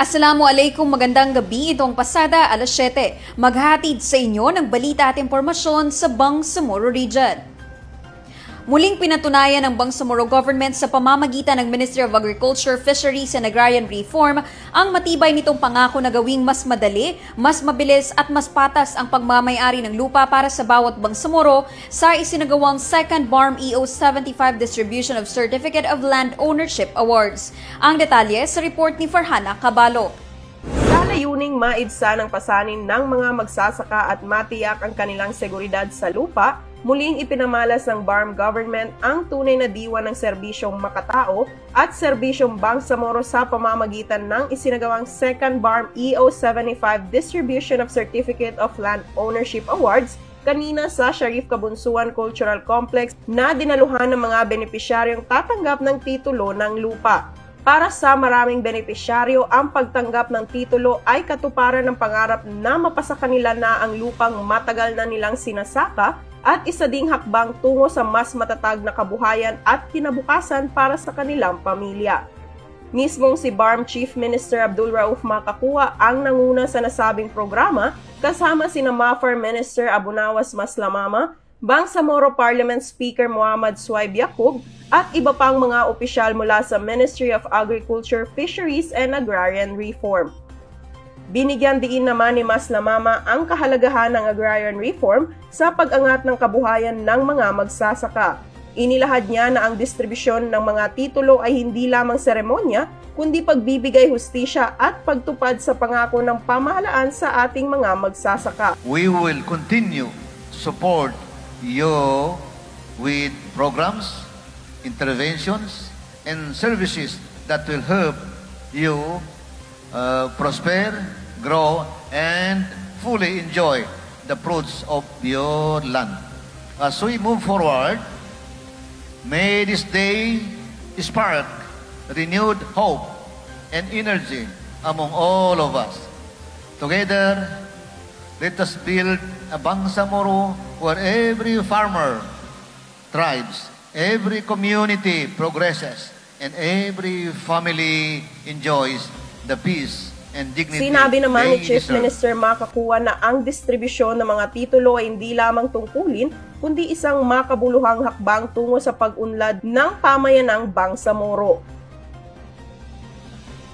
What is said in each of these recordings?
Assalamualaikum, magandang gabi. Itong pasada alas 7. Maghatid sa inyo ng balita at impormasyon sa Bangsamoro Region. Muling pinatunayan ng Bangsamoro Government sa pamamagitan ng Ministry of Agriculture, Fisheries and Agrarian Reform ang matibay nitong pangako na gawing mas madali, mas mabilis at mas patas ang pagmamay-ari ng lupa para sa bawat Bangsamoro sa isinagawang Second BARM EO 75 Distribution of Certificate of Land Ownership Awards. Ang detalye sa report ni Farhana Cabalo. Layuning maibsa ng pasanin ng mga magsasaka at matiyak ang kanilang seguridad sa lupa, muling ipinamalas ng BARM government ang tunay na diwa ng serbisyong makatao at serbisyong Bangsamoro sa pamamagitan ng isinagawang Second BARM EO 75 Distribution of Certificate of Land Ownership Awards kanina sa Sharif Kabunsuan Cultural Complex na dinaluhan ng mga benepisyaryong tatanggap ng titulo ng lupa. Para sa maraming benepisyaryo, ang pagtanggap ng titulo ay katuparan ng pangarap na mapasa kanila na ang lupang matagal na nilang sinasaka at isa ding hakbang tungo sa mas matatag na kabuhayan at kinabukasan para sa kanilang pamilya. Mismong si BARM Chief Minister Abdul Rauf Makakua ang nanguna sa nasabing programa kasama sina MAFAR Minister Abunawas Maslamama, Bangsamoro Parliament Speaker Muhammad Suaib Yaqub at iba pang mga opisyal mula sa Ministry of Agriculture, Fisheries and Agrarian Reform. Binigyan diin naman ni Maslamama ang kahalagahan ng agrarian reform sa pag-angat ng kabuhayan ng mga magsasaka. Inilahad niya na ang distribusyon ng mga titulo ay hindi lamang seremonya, kundi pagbibigay hustisya at pagtupad sa pangako ng pamahalaan sa ating mga magsasaka. We will continue to support you with programs, interventions, and services that will help you prosper, grow, and fully enjoy the fruits of your land. As we move forward, may this day spark renewed hope and energy among all of us. Together, let us build a Bangsamoro where every farmer thrives, every community progresses, and every family enjoys the peace and dignity. Sinabi naman ni Chief Minister Makakua na ang distribusyon ng mga titulo ay hindi lamang tungkulin, kundi isang makabuluhang hakbang tungo sa pag-unlad ng pamayanang Bangsamoro.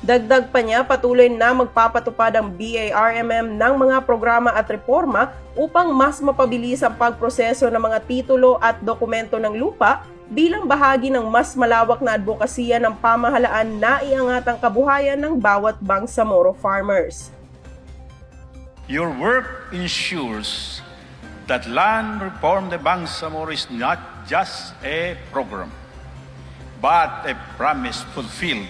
Dagdag pa niya, patuloy na magpapatupad ang BARMM ng mga programa at reforma upang mas mapabilis ang pagproseso ng mga titulo at dokumento ng lupa bilang bahagi ng mas malawak na advokasya ng pamahalaan na iangat ang kabuhayan ng bawat Bangsamoro farmers. Your work ensures that land reform the Bangsamoro is not just a program, but a promise fulfilled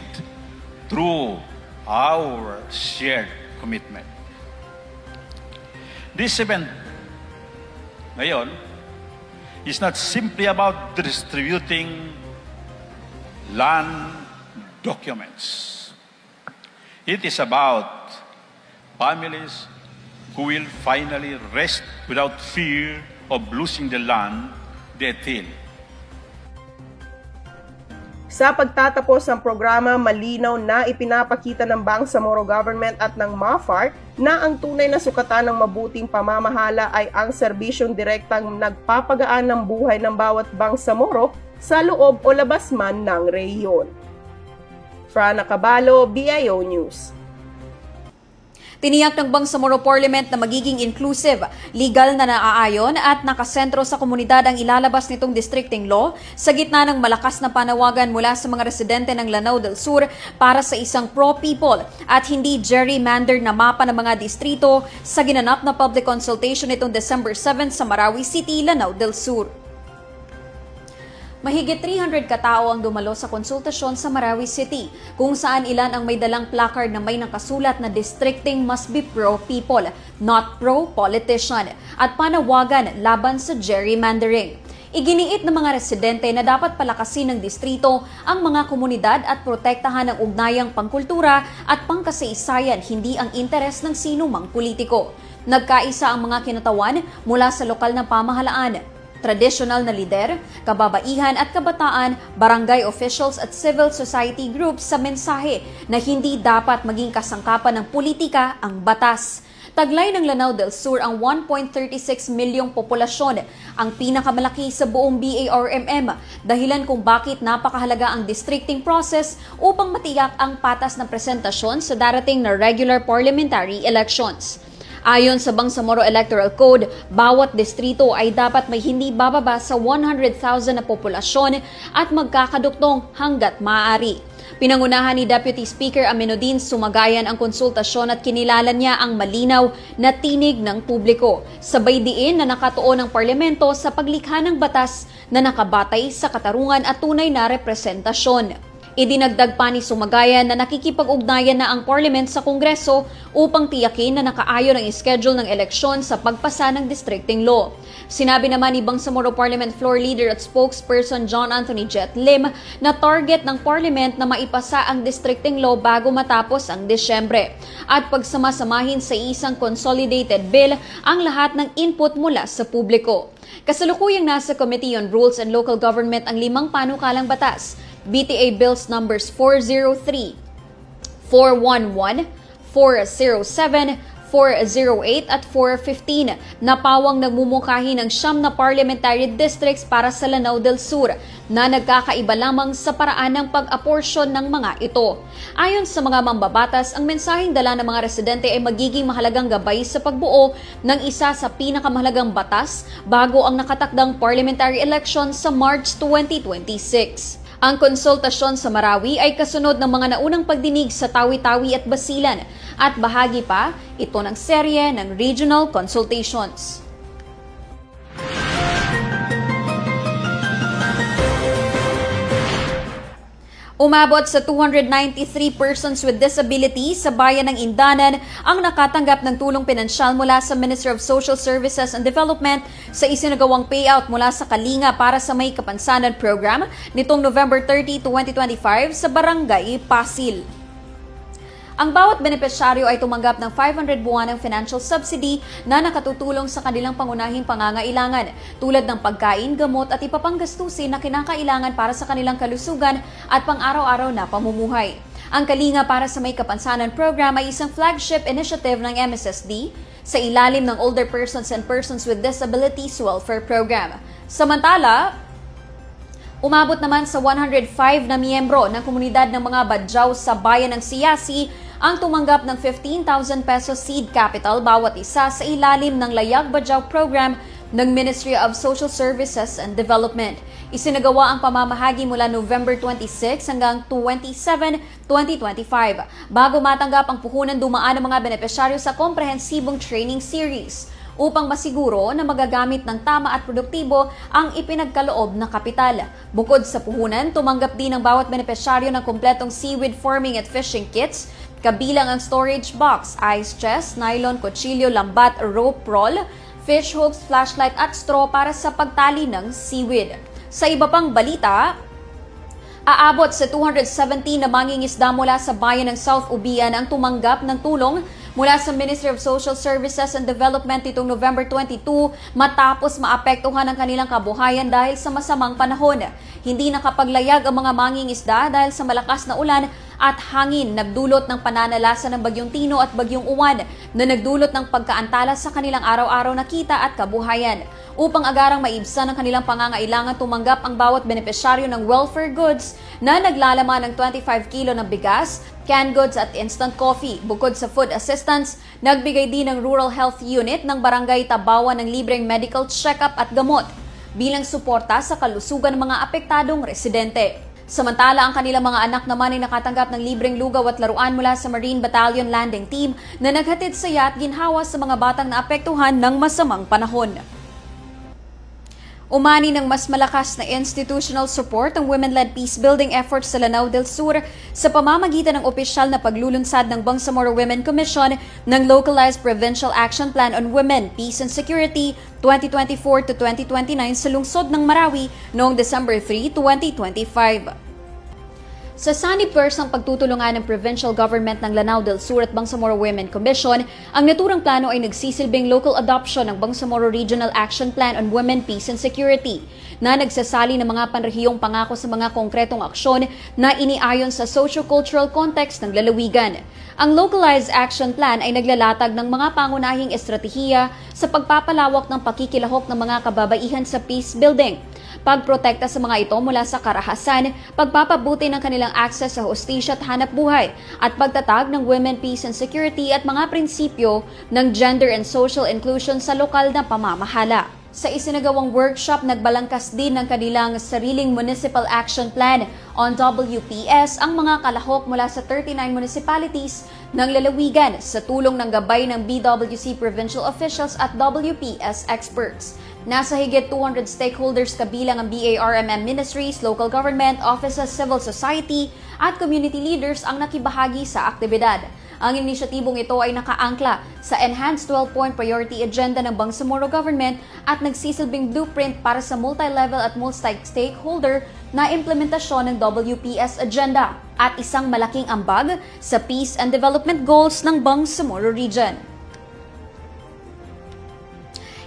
through our shared commitment. This event ngayon is not simply about distributing land documents. It is about families who will finally rest without fear of losing the land they till. Sa pagtatapos ng programa, malinaw na ipinapakita ng Bangsamoro Government at ng MAFAR na ang tunay na sukatan ng mabuting pamamahala ay ang serbisyong direktang nagpapagaan ng buhay ng bawat Bangsamoro sa loob o labas man ng rehiyon. Farhana Cabalo, BIO News. Tiniyak ng Bangsamoro Parliament na magiging inclusive, legal na naaayon at nakasentro sa komunidad ang ilalabas nitong districting law sa gitna ng malakas na panawagan mula sa mga residente ng Lanao del Sur para sa isang pro-people at hindi gerrymander na mapa ng mga distrito sa ginanap na public consultation nitong December 7 sa Marawi City, Lanao del Sur. Mahigit 300 katao ang dumalo sa konsultasyon sa Marawi City, kung saan ilan ang may dalang placard na may nakasulat na districting must be pro-people, not pro-politician, at panawagan laban sa gerrymandering. Iginiit ng mga residente na dapat palakasin ng distrito ang mga komunidad at protektahan ang ugnayang pangkultura at pangkasaysayan, hindi ang interes ng sino mang politiko. Nagkaisa ang mga kinatawan mula sa lokal na pamahalaan. tradisyonal na lider, kababaihan at kabataan, barangay officials at civil society groups sa mensahe na hindi dapat maging kasangkapan ng politika ang batas. Taglay ng Lanao del Sur ang 1.36 milyong populasyon, ang pinakamalaki sa buong BARMM, dahilan kung bakit napakahalaga ang districting process upang matiyak ang patas ng presentasyon sa darating na regular parliamentary elections. Ayon sa Bangsamoro Electoral Code, bawat distrito ay dapat may hindi bababa sa 100,000 na populasyon at magkakaduktong hanggat maaari. Pinangunahan ni Deputy Speaker Aminuddin Sumagayan ang konsultasyon at kinilala niya ang malinaw na tinig ng publiko. Sabay diin na nakatuon ang parlamento sa paglikha ng batas na nakabatay sa katarungan at tunay na representasyon. Idinagdag pa ni Sumagayan na nakikipag-ugnayan na ang Parliament sa Kongreso upang tiyakin na nakaayon ang schedule ng eleksyon sa pagpasa ng districting law. Sinabi naman ni Bangsamoro Parliament Floor Leader at Spokesperson John Anthony Jet Lim na target ng Parliament na maipasa ang districting law bago matapos ang Desyembre at pagsamasamahin sa isang consolidated bill ang lahat ng input mula sa publiko. Kasalukuyang nasa Committee on Rules and Local Government ang 5 panukalang batas, BTA Bills numbers 403, 411, 407, 408 at 415 na pawang nagmumungkahi ng 9 na parliamentary districts para sa Lanao del Sur na nagkakaiba lamang sa paraan ng pag-aporsyon ng mga ito. Ayon sa mga mambabatas, ang mensaheng dala ng mga residente ay magiging mahalagang gabay sa pagbuo ng isa sa pinakamahalagang batas bago ang nakatakdang parliamentary election sa March 2026. Ang konsultasyon sa Marawi ay kasunod ng mga naunang pagdinig sa Tawi-Tawi at Basilan at bahagi pa ito ng serye ng regional consultations. Umabot sa 293 persons with disabilities sa bayan ng Indanan ang nakatanggap ng tulong pinansyal mula sa Ministry of Social Services and Development sa isinagawang payout mula sa Kalinga para sa May Kapansanan Program nitong November 30, 2025 sa Barangay Pasil. Ang bawat benepisyaryo ay tumanggap ng 500 buwan ng financial subsidy na nakatutulong sa kanilang pangunahing pangangailangan tulad ng pagkain, gamot at iba pang gastusin na kinakailangan para sa kanilang kalusugan at pang-araw-araw na pamumuhay. Ang Kalinga para sa May Kapansanan Program ay isang flagship initiative ng MSSD sa ilalim ng Older Persons and Persons with Disabilities Welfare Program. Samantala, umabot naman sa 105 na miyembro ng komunidad ng mga Badyaw sa bayan ng Siyasi ang tumanggap ng 15,000 pesos seed capital bawat isa sa ilalim ng Layag Badyaw Program ng Ministry of Social Services and Development. Isinagawa ang pamamahagi mula November 26 hanggang 27, 2025 bago matanggap ang puhunan dumaan ng mga benepisyaryo sa komprehensibong training series upang masiguro na magagamit ng tama at produktibo ang ipinagkaloob na kapital. Bukod sa puhunan, tumanggap din ang bawat benepisyaryo ng kumpletong seaweed farming at fishing kits, kabilang ang storage box, ice chest, nylon, kutsilyo, lambat, rope roll, fish hooks, flashlight at straw para sa pagtali ng seaweed. Sa iba pang balita, aabot sa 217 na mangingisda mula sa bayan ng South Ubian ang tumanggap ng tulong mula sa Ministry of Social Services and Development nitong November 22 matapos maapektuhan ang kanilang kabuhayan dahil sa masamang panahon. Hindi nakapaglayag ang mga mangingisda dahil sa malakas na ulan at hangin nagdulot ng pananalasa ng Bagyong Tino at Bagyong Uwan na nagdulot ng pagkaantala sa kanilang araw-araw na kita at kabuhayan. Upang agarang maibsan ang kanilang pangangailangan, tumanggap ang bawat benepisyaryo ng welfare goods na naglalaman ng 25 kilo ng bigas, canned goods at instant coffee. Bukod sa food assistance, nagbigay din ng Rural Health Unit ng Barangay Tabawan ng libreng medical check-up at gamot bilang suporta sa kalusugan ng mga apektadong residente. Samantala, ang kanilang mga anak naman ay nakatanggap ng libreng lugaw at laruan mula sa Marine Battalion Landing Team na naghatid saya at ginhawa sa mga batang naapektuhan ng masamang panahon. Umani ng mas malakas na institutional support ang women-led peace-building efforts sa Lanao del Sur sa pamamagitan ng opisyal na paglulunsad ng Bangsamoro Women Commission ng Localized Provincial Action Plan on Women, Peace and Security 2024 to 2029 sa lungsod ng Marawi noong December 3, 2025. Sa sanib-pers ng pagtutulungan ng Provincial Government ng Lanao del Sur at Bangsamoro Women Commission, ang naturang plano ay nagsisilbing local adoption ng Bangsamoro Regional Action Plan on Women, Peace and Security na nagsasali ng mga panrehiyong pangako sa mga konkretong aksyon na iniayon sa socio-cultural context ng lalawigan. Ang Localized Action Plan ay naglalatag ng mga pangunahing estratehiya sa pagpapalawak ng pakikilahok ng mga kababaihan sa peace building, pagprotekta sa mga ito mula sa karahasan, pagpapabuti ng kanilang access sa hustisya at hanap buhay, at pagtatag ng women, peace and security at mga prinsipyo ng gender and social inclusion sa lokal na pamamahala. Sa isinagawang workshop, nagbalangkas din ng kanilang sariling Municipal Action Plan on WPS ang mga kalahok mula sa 39 municipalities ng lalawigan sa tulong ng gabay ng BWC provincial officials at WPS experts. Nasa higit 200 stakeholders kabilang ang BARMM ministries, local government, offices, civil society at community leaders ang nakibahagi sa aktibidad. Ang inisyatibong ito ay nakaangkla sa Enhanced 12-Point Priority Agenda ng Bangsamoro Government at nagsisilbing blueprint para sa multi-level at multi-stakeholder na implementasyon ng WPS Agenda at isang malaking ambag sa peace and development goals ng Bangsamoro Region.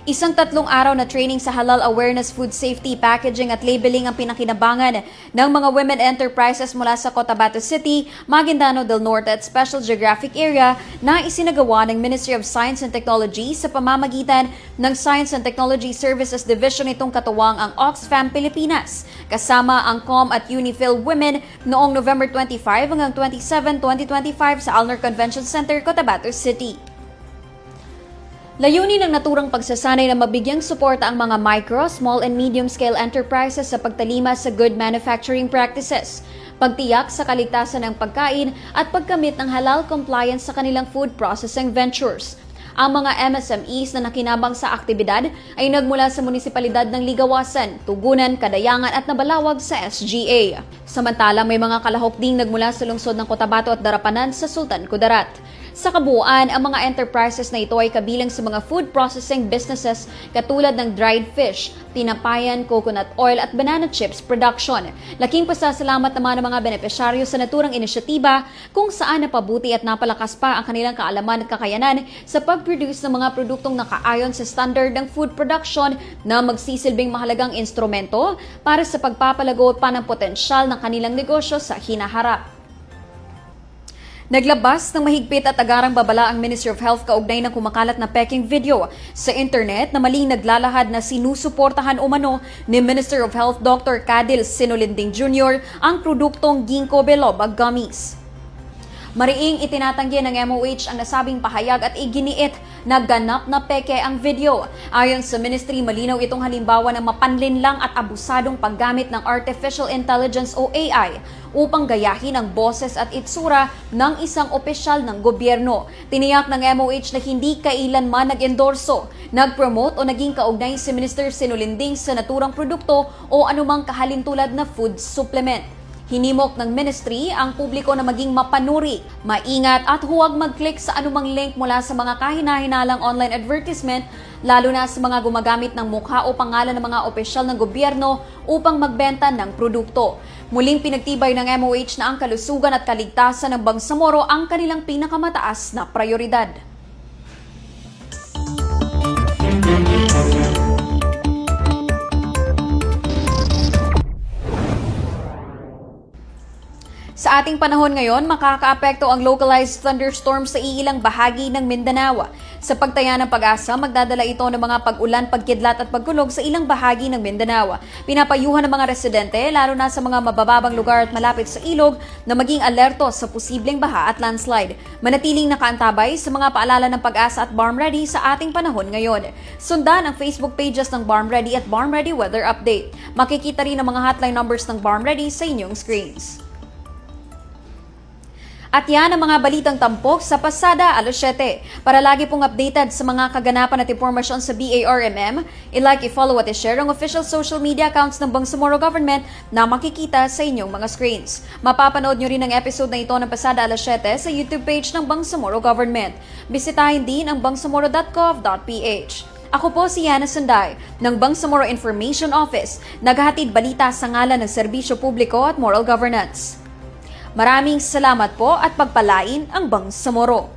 Isang 3 araw na training sa halal awareness, food safety, packaging at labeling ang pinakinabangan ng mga women enterprises mula sa Cotabato City, Maguindano del Norte at Special Geographic Area na isinagawa ng Ministry of Science and Technology sa pamamagitan ng Science and Technology Services Division nitong katuwang ang Oxfam Pilipinas, kasama ang COM at Unifil Women noong November 25 hanggang 27, 2025 sa Alnor Convention Center, Cotabato City. Layunin ng naturang pagsasanay na mabigyang suporta ang mga micro, small and medium-scale enterprises sa pagtalima sa good manufacturing practices, pagtiyak sa kaligtasan ng pagkain at pagkamit ng halal compliance sa kanilang food processing ventures. Ang mga MSMEs na nakinabang sa aktibidad ay nagmula sa munisipalidad ng Ligawasan, Tugunan, Kadayangan at Nabalawag sa SGA. Samantala, may mga kalahok ding nagmula sa lungsod ng Cotabato at Darapanan sa Sultan Kudarat. Sa kabuuan, ang mga enterprises na ito ay kabilang sa mga food processing businesses katulad ng dried fish, tinapayan, coconut oil at banana chips production. Laking pasasalamat naman ng mga benepisyaryo sa naturang inisyatiba kung saan napabuti at napalakas pa ang kanilang kaalaman at kakayanan sa pag-produce ng mga produktong nakaayon sa standard ng food production na magsisilbing mahalagang instrumento para sa pagpapalago pa ng potensyal ng kanilang negosyo sa hinaharap. Naglabas ng mahigpit at agarang babala ang Ministry of Health kaugnay ng kumakalat na peking video sa internet na maling naglalahad na sinusuportahan umano ni Minister of Health Dr. Cadil Sinolinding Jr. ang produktong Ginkgo biloba gummies. Mariing itinatanggi ng MOH ang nasabing pahayag at iginiit na ganap na peke ang video. Ayon sa ministry, malinaw itong halimbawa ng mapanlinlang at abusadong paggamit ng artificial intelligence o AI upang gayahin ang boses at itsura ng isang opisyal ng gobyerno. Tiniyak ng MOH na hindi kailanman nag-endorso, nag-promote o naging kaugnay si Minister Sinolinding sa naturang produkto o anumang kahalintulad na food supplement. Hinimok ng ministry ang publiko na maging mapanuri, maingat at huwag mag-click sa anumang link mula sa mga kahina-hinalang online advertisement, lalo na sa mga gumagamit ng mukha o pangalan ng mga opisyal ng gobyerno upang magbenta ng produkto. Muling pinagtibay ng MOH na ang kalusugan at kaligtasan ng Bangsamoro ang kanilang pinakamataas na prioridad. Sa ating panahon ngayon, makakaapekto ang localized thunderstorms sa iilang bahagi ng Mindanao. Sa pagtaya ng Pag-asa, magdadala ito ng mga pag-ulan, pagkidlat at pagkulog sa ilang bahagi ng Mindanao. Pinapayuhan ng mga residente, lalo na sa mga mabababang lugar at malapit sa ilog, na maging alerto sa posibleng baha at landslide. Manatiling nakaantabay sa mga paalala ng Pag-asa at Barm Ready sa ating panahon ngayon. Sundan ang Facebook pages ng Barm Ready at Barm Ready Weather Update. Makikita rin ang mga hotline numbers ng Barm Ready sa inyong screens. At yan ang mga balitang tampok sa Pasada, alas 7. Para lagi pong updated sa mga kaganapan at impormasyon sa BARMM, i-like, i-follow at i-share ang official social media accounts ng Bangsamoro Government na makikita sa inyong mga screens. Mapapanood nyo rin ang episode na ito ng Pasada, alas 7 sa YouTube page ng Bangsamoro Government. Bisitahin din ang bangsamoro.gov.ph. Ako po si Yana Sunday ng Bangsamoro Information Office, naghahatid balita sa ngalan ng serbisyo publiko at moral governance. Maraming salamat po at pagpalain ang Bangsamoro.